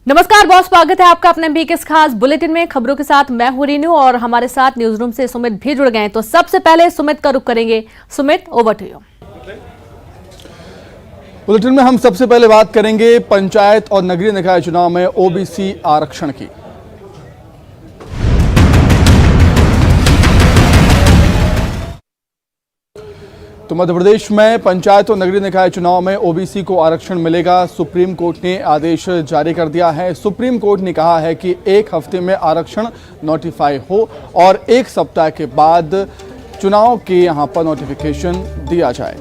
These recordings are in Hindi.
नमस्कार बहुत स्वागत है आपका अपने बीके खास बुलेटिन में। खबरों के साथ मैं हूं रीनू और हमारे साथ न्यूज रूम से सुमित भी जुड़ गए हैं। तो सबसे पहले सुमित का रुख करेंगे। Sumit, over to you. Bulletin में हम सबसे पहले बात करेंगे पंचायत और नगरीय निकाय चुनाव में ओबीसी आरक्षण की। तो मध्य प्रदेश में पंचायत और नगरीय निकाय चुनाव में ओबीसी को आरक्षण मिलेगा। सुप्रीम कोर्ट ने आदेश जारी कर दिया है। सुप्रीम कोर्ट ने कहा है कि 1 हफ्ते में आरक्षण नोटिफाई हो और 1 सप्ताह के बाद चुनाव के यहां पर नोटिफिकेशन दिया जाए।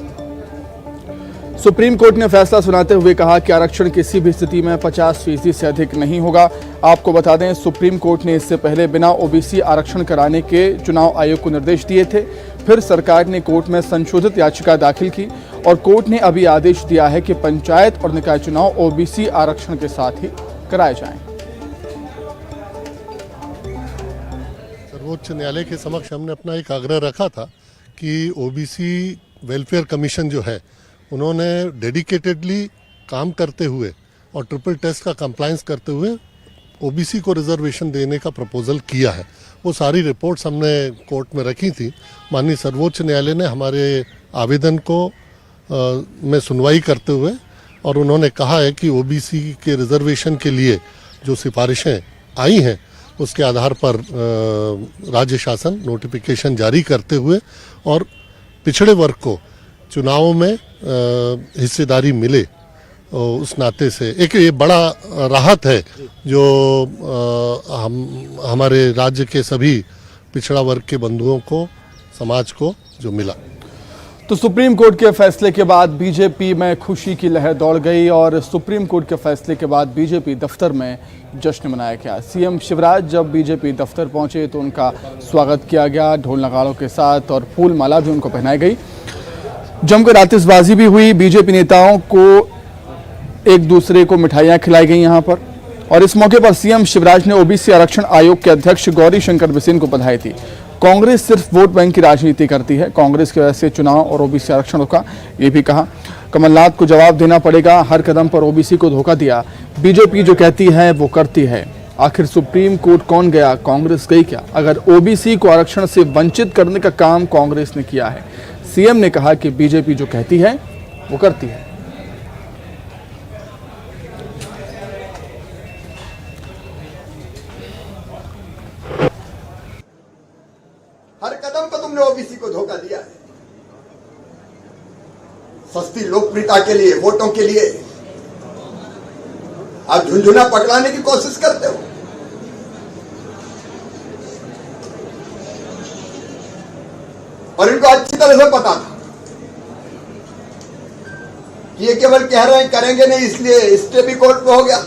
सुप्रीम कोर्ट ने फैसला सुनाते हुए कहा कि आरक्षण किसी भी स्थिति में 50% से अधिक नहीं होगा। आपको बता दें, सुप्रीम कोर्ट ने इससे पहले बिना ओबीसी आरक्षण कराने के चुनाव आयोग को निर्देश दिए थे। फिर सरकार ने कोर्ट में संशोधित याचिका दाखिल की और कोर्ट ने अभी आदेश दिया है कि पंचायत और निकाय चुनाव ओबीसी आरक्षण के साथ ही कराए जाएं। सर्वोच्च न्यायालय के समक्ष हमने अपना एक आग्रह रखा था कि ओबीसी वेलफेयर कमीशन जो है उन्होंने डेडिकेटेडली काम करते हुए और ट्रिपल टेस्ट का कंप्लायंस करते हुए ओबीसी को रिजर्वेशन देने का प्रपोजल किया है। वो सारी रिपोर्ट्स हमने कोर्ट में रखी थी। माननीय सर्वोच्च न्यायालय ने हमारे आवेदन को में सुनवाई करते हुए और उन्होंने कहा है कि ओबीसी के रिजर्वेशन के लिए जो सिफारिशें आई हैं उसके आधार पर राज्य शासन नोटिफिकेशन जारी करते हुए और पिछड़े वर्ग को चुनावों में हिस्सेदारी मिले उस नाते से एक ये बड़ा राहत है जो हमारे राज्य के सभी पिछड़ा वर्ग के बंधुओं को, समाज को जो मिला। तो सुप्रीम कोर्ट के फैसले के बाद बीजेपी में खुशी की लहर दौड़ गई और सुप्रीम कोर्ट के फैसले के बाद बीजेपी दफ्तर में जश्न मनाया गया। सीएम शिवराज जब बीजेपी दफ्तर पहुंचे तो उनका स्वागत किया गया, ढोल नगाड़ों के साथ, और फूल माला भी उनको पहनाई गई। जमकर आतिशबाजी भी हुई। बीजेपी नेताओं को एक दूसरे को मिठाइयां खिलाई गई यहां पर। और इस मौके पर सीएम शिवराज ने ओबीसी आरक्षण आयोग के अध्यक्ष गौरी शंकर बिसेन को बधाई दी। कांग्रेस सिर्फ वोट बैंक की राजनीति करती है, कांग्रेस की वजह से चुनाव और ओबीसी आरक्षण रुका, ये भी कहा। कमलनाथ को जवाब देना पड़ेगा, हर कदम पर ओबीसी को धोखा दिया। बीजेपी जो कहती है वो करती है। आखिर सुप्रीम कोर्ट कौन गया, कांग्रेस गई क्या? अगर ओबीसी को आरक्षण से वंचित करने का काम कांग्रेस ने किया है। सीएम ने कहा कि बीजेपी जो कहती है वो करती है। हर कदम पर तुमने ओबीसी को धोखा दिया है। सस्ती लोकप्रियता के लिए, वोटों के लिए आप झुंझुना पकड़ाने की कोशिश करते हो। और इनको अच्छी तरह से पता था कि ये केवल कह रहे हैं करेंगे नहीं, इसलिए स्टे भी कोर्ट में हो गया।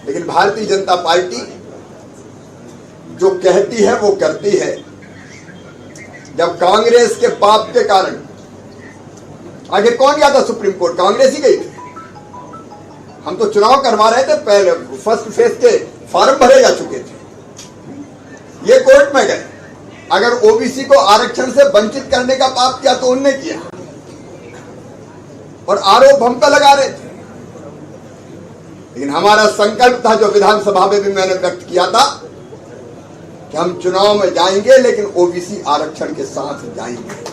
लेकिन भारतीय जनता पार्टी जो कहती है वो करती है। जब कांग्रेस के पाप के कारण आगे कौन गया था सुप्रीम कोर्ट? कांग्रेस ही गई थी। हम तो चुनाव करवा रहे थे, पहले फर्स्ट फेज के फॉर्म भरे जा चुके थे, ये कोर्ट में गए। अगर ओबीसी को आरक्षण से वंचित करने का पाप किया तो उनने किया और आरोप हम पे लगा रहे थे। लेकिन हमारा संकल्प था, जो विधानसभा में भी मैंने व्यक्त किया था, कि हम चुनाव में जाएंगे लेकिन ओबीसी आरक्षण के साथ जाएंगे।